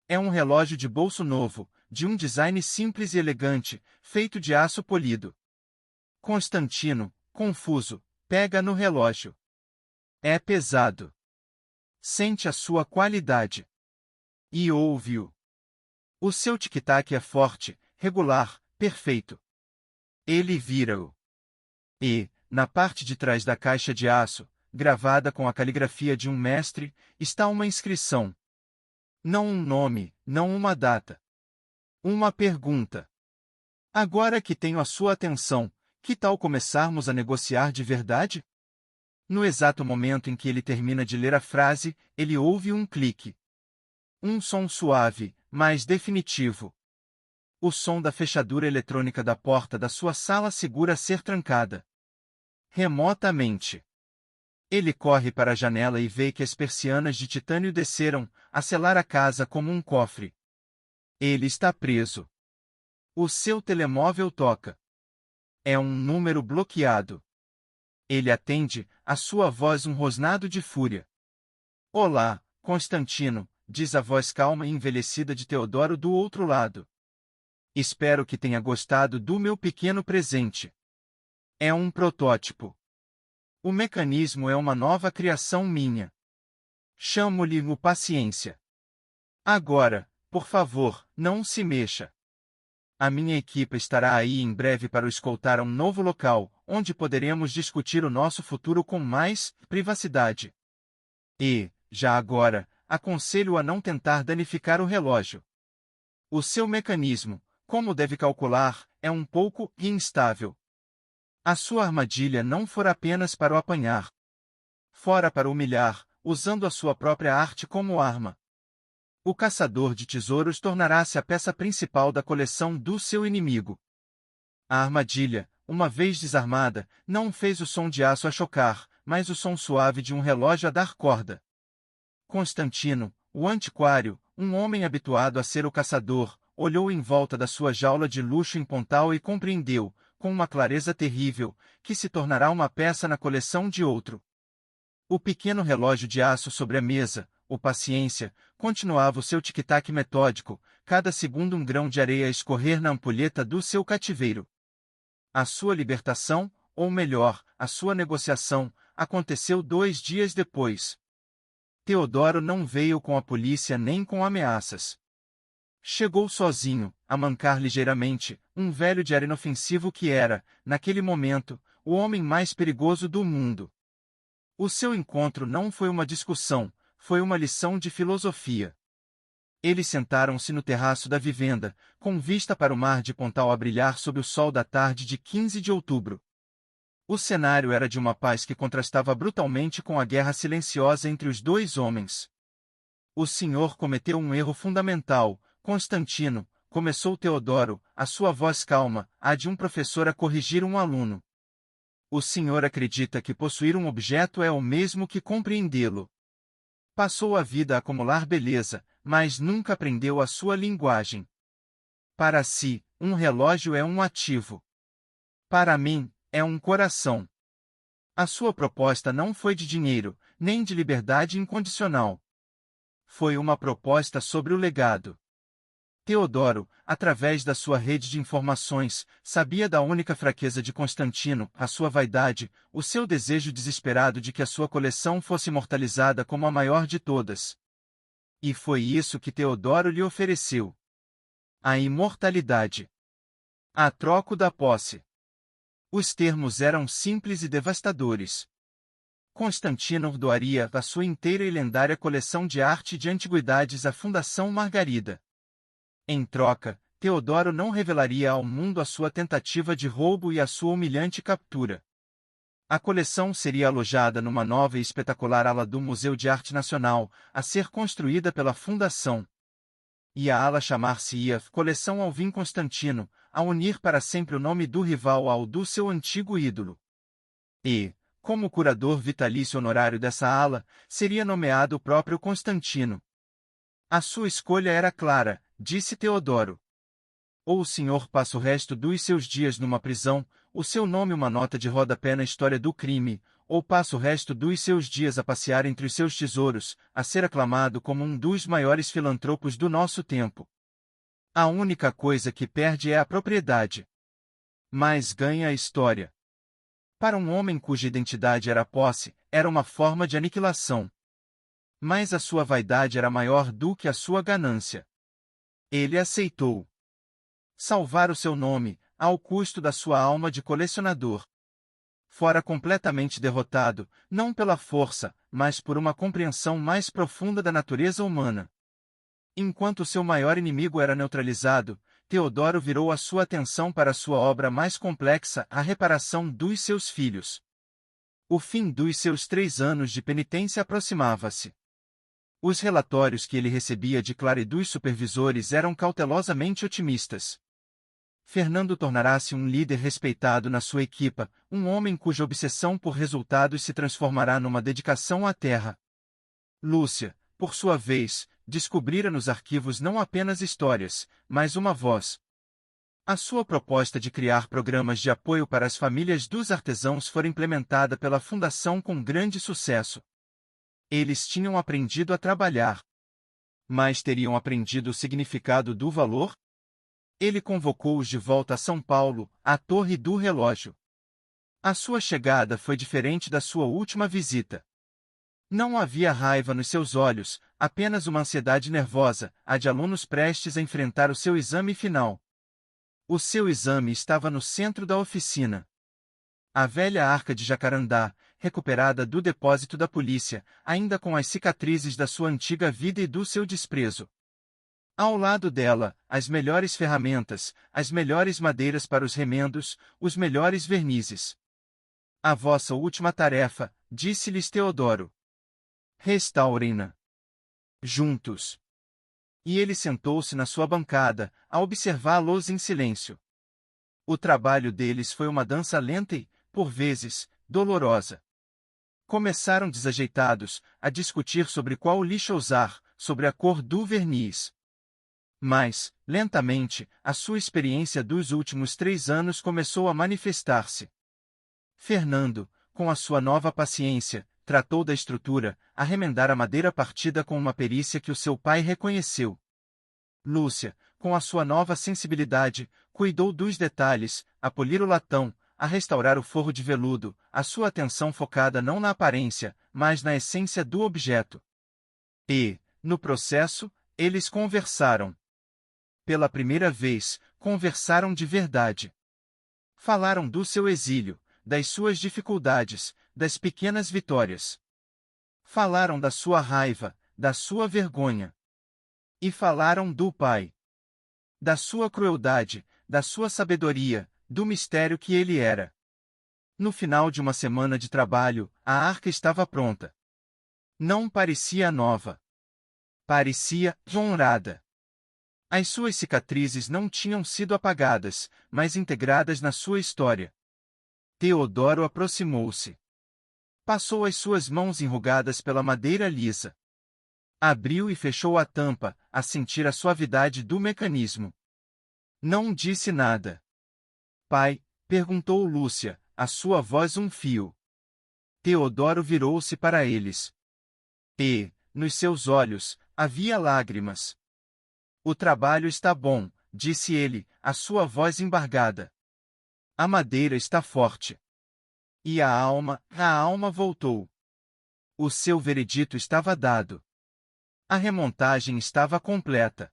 É um relógio de bolso novo, de um design simples e elegante, feito de aço polido. Constantino, confuso, pega no relógio. É pesado. Sente a sua qualidade. E ouve-o. O seu tic-tac é forte, regular, perfeito. Ele vira-o. E, na parte de trás da caixa de aço, gravada com a caligrafia de um mestre, está uma inscrição. Não um nome, não uma data. Uma pergunta. Agora que tenho a sua atenção, que tal começarmos a negociar de verdade? No exato momento em que ele termina de ler a frase, ele ouve um clique. Um som suave, mas definitivo. O som da fechadura eletrônica da porta da sua sala segura ser trancada. Remotamente. Ele corre para a janela e vê que as persianas de titânio desceram, a selar a casa como um cofre. Ele está preso. O seu telemóvel toca. É um número bloqueado. Ele atende, a sua voz um rosnado de fúria. Olá, Constantino, diz a voz calma e envelhecida de Teodoro do outro lado. Espero que tenha gostado do meu pequeno presente. É um protótipo. O mecanismo é uma nova criação minha. Chamo-lhe o Paciência. Agora, por favor, não se mexa. A minha equipe estará aí em breve para o escoltar a um novo local, onde poderemos discutir o nosso futuro com mais privacidade. E, já agora, aconselho a não tentar danificar o relógio. O seu mecanismo, como deve calcular, é um pouco instável. A sua armadilha não for apenas para o apanhar. Fora para humilhar, usando a sua própria arte como arma. O caçador de tesouros tornará-se a peça principal da coleção do seu inimigo. A armadilha, uma vez desarmada, não fez o som de aço a chocar, mas o som suave de um relógio a dar corda. Constantino, o antiquário, um homem habituado a ser o caçador, olhou em volta da sua jaula de luxo em Pontal e compreendeu, com uma clareza terrível, que se tornará uma peça na coleção de outro. O pequeno relógio de aço sobre a mesa, ou paciência, continuava o seu tic-tac metódico, cada segundo um grão de areia a escorrer na ampulheta do seu cativeiro. A sua libertação, ou melhor, a sua negociação, aconteceu 2 dias depois. Teodoro não veio com a polícia nem com ameaças. Chegou sozinho, a mancar ligeiramente, um velho de ar inofensivo que era, naquele momento, o homem mais perigoso do mundo. O seu encontro não foi uma discussão, foi uma lição de filosofia. Eles sentaram-se no terraço da vivenda, com vista para o mar de Pontal a brilhar sob o sol da tarde de 15 de outubro. O cenário era de uma paz que contrastava brutalmente com a guerra silenciosa entre os dois homens. O senhor cometeu um erro fundamental, Constantino, começou Teodoro, a sua voz calma, a de um professor a corrigir um aluno. O senhor acredita que possuir um objeto é o mesmo que compreendê-lo. Passou a vida a acumular beleza, mas nunca aprendeu a sua linguagem. Para si, um relógio é um ativo. Para mim, é um coração. A sua proposta não foi de dinheiro, nem de liberdade incondicional. Foi uma proposta sobre o legado. Teodoro, através da sua rede de informações, sabia da única fraqueza de Constantino, a sua vaidade, o seu desejo desesperado de que a sua coleção fosse imortalizada como a maior de todas. E foi isso que Teodoro lhe ofereceu. A imortalidade. A troco da posse. Os termos eram simples e devastadores. Constantino doaria a sua inteira e lendária coleção de arte e de antiguidades à Fundação Margarida. Em troca, Teodoro não revelaria ao mundo a sua tentativa de roubo e a sua humilhante captura. A coleção seria alojada numa nova e espetacular ala do Museu de Arte Nacional, a ser construída pela Fundação. E a ala chamar-se-ia Coleção Alvim Constantino, a unir para sempre o nome do rival ao do seu antigo ídolo. E, como curador vitalício honorário dessa ala, seria nomeado o próprio Constantino. A sua escolha era clara, disse Teodoro. Ou o senhor passa o resto dos seus dias numa prisão, o seu nome uma nota de rodapé na história do crime, ou passa o resto dos seus dias a passear entre os seus tesouros, a ser aclamado como um dos maiores filantropos do nosso tempo. A única coisa que perde é a propriedade. Mas ganha a história. Para um homem cuja identidade era a posse, era uma forma de aniquilação. Mas a sua vaidade era maior do que a sua ganância. Ele aceitou salvar o seu nome, ao custo da sua alma de colecionador. Fora completamente derrotado, não pela força, mas por uma compreensão mais profunda da natureza humana. Enquanto seu maior inimigo era neutralizado, Teodoro virou a sua atenção para sua obra mais complexa, a reparação dos seus filhos. O fim dos seus 3 anos de penitência aproximava-se. Os relatórios que ele recebia de Clara e dos supervisores eram cautelosamente otimistas. Fernando tornará-se um líder respeitado na sua equipa, um homem cuja obsessão por resultados se transformará numa dedicação à terra. Lúcia, por sua vez, descobrira nos arquivos não apenas histórias, mas uma voz. A sua proposta de criar programas de apoio para as famílias dos artesãos foi implementada pela Fundação com grande sucesso. Eles tinham aprendido a trabalhar. Mas teriam aprendido o significado do valor? Ele convocou-os de volta a São Paulo, à Torre do Relógio. A sua chegada foi diferente da sua última visita. Não havia raiva nos seus olhos, apenas uma ansiedade nervosa, a de alunos prestes a enfrentar o seu exame final. O seu exame estava no centro da oficina. A velha arca de jacarandá, recuperada do depósito da polícia, ainda com as cicatrizes da sua antiga vida e do seu desprezo. Ao lado dela, as melhores ferramentas, as melhores madeiras para os remendos, os melhores vernizes. A vossa última tarefa, disse-lhes Teodoro. Restaurem-na. Juntos. E ele sentou-se na sua bancada, a observá-los em silêncio. O trabalho deles foi uma dança lenta e, por vezes, dolorosa. Começaram desajeitados, a discutir sobre qual lixo usar, sobre a cor do verniz. Mas, lentamente, a sua experiência dos últimos 3 anos começou a manifestar-se. Fernando, com a sua nova paciência, tratou da estrutura, a remendar a madeira partida com uma perícia que o seu pai reconheceu. Lúcia, com a sua nova sensibilidade, cuidou dos detalhes, a polir o latão, a restaurar o forro de veludo, a sua atenção focada não na aparência, mas na essência do objeto. E, no processo, eles conversaram. Pela primeira vez, conversaram de verdade. Falaram do seu exílio, das suas dificuldades, das pequenas vitórias. Falaram da sua raiva, da sua vergonha. E falaram do pai. Da sua crueldade, da sua sabedoria, do mistério que ele era. No final de uma semana de trabalho, a arca estava pronta. Não parecia nova. Parecia honrada. As suas cicatrizes não tinham sido apagadas, mas integradas na sua história. Teodoro aproximou-se. Passou as suas mãos enrugadas pela madeira lisa. Abriu e fechou a tampa, a sentir a suavidade do mecanismo. Não disse nada. Pai, perguntou Lúcia, a sua voz um fio. Teodoro virou-se para eles. E, nos seus olhos, havia lágrimas. O trabalho está bom, disse ele, a sua voz embargada. A madeira está forte. E a alma voltou. O seu veredito estava dado. A remontagem estava completa.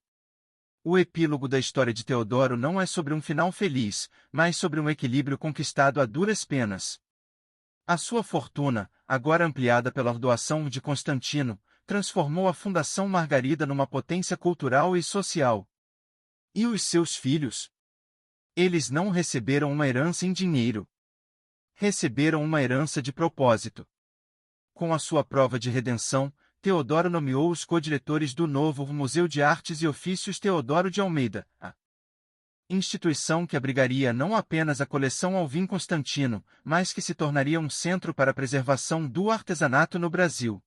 O epílogo da história de Teodoro não é sobre um final feliz, mas sobre um equilíbrio conquistado a duras penas. A sua fortuna, agora ampliada pela doação de Constantino, transformou a Fundação Margarida numa potência cultural e social. E os seus filhos? Eles não receberam uma herança em dinheiro. Receberam uma herança de propósito. Com a sua prova de redenção, Teodoro nomeou os co-diretores do novo Museu de Artes e Ofícios Teodoro de Almeida, a instituição que abrigaria não apenas a coleção Alvim Constantino, mas que se tornaria um centro para a preservação do artesanato no Brasil.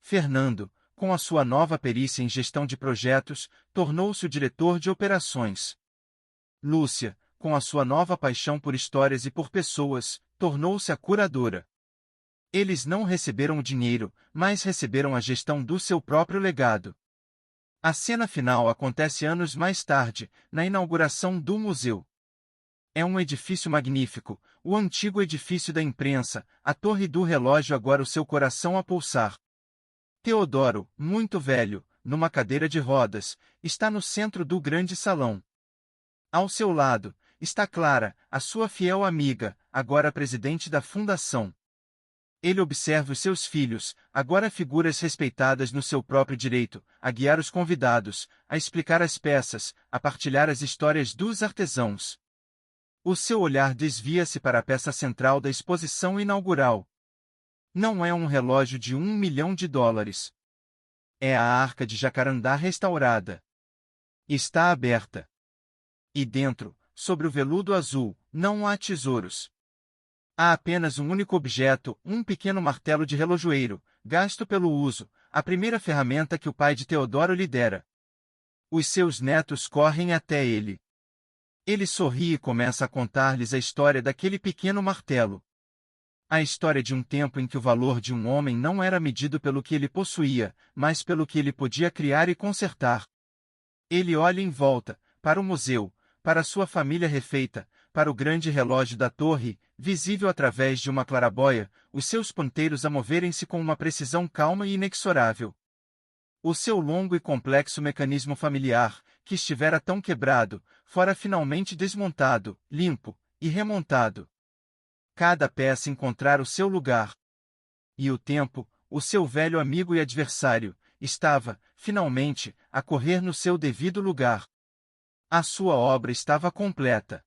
Fernando, com a sua nova perícia em gestão de projetos, tornou-se o diretor de operações. Lúcia, com a sua nova paixão por histórias e por pessoas, tornou-se a curadora. Eles não receberam o dinheiro, mas receberam a gestão do seu próprio legado. A cena final acontece anos mais tarde, na inauguração do museu. É um edifício magnífico, o antigo edifício da imprensa, a torre do relógio agora o seu coração a pulsar. Teodoro, muito velho, numa cadeira de rodas, está no centro do grande salão. Ao seu lado, está Clara, a sua fiel amiga, agora presidente da fundação. Ele observa os seus filhos, agora figuras respeitadas no seu próprio direito, a guiar os convidados, a explicar as peças, a partilhar as histórias dos artesãos. O seu olhar desvia-se para a peça central da exposição inaugural. Não é um relógio de US$ 1 milhão. É a arca de Jacarandá restaurada. Está aberta. E dentro, sobre o veludo azul, não há tesouros. Há apenas um único objeto, um pequeno martelo de relojoeiro, gasto pelo uso, a primeira ferramenta que o pai de Teodoro lhe dera. Os seus netos correm até ele. Ele sorri e começa a contar-lhes a história daquele pequeno martelo. A história de um tempo em que o valor de um homem não era medido pelo que ele possuía, mas pelo que ele podia criar e consertar. Ele olha em volta, para o museu, para sua família refeita, para o grande relógio da torre, visível através de uma clarabóia, os seus ponteiros a moverem-se com uma precisão calma e inexorável. O seu longo e complexo mecanismo familiar, que estivera tão quebrado, fora finalmente desmontado, limpo e remontado. Cada peça encontrar o seu lugar. E o tempo, o seu velho amigo e adversário, estava, finalmente, a correr no seu devido lugar. A sua obra estava completa.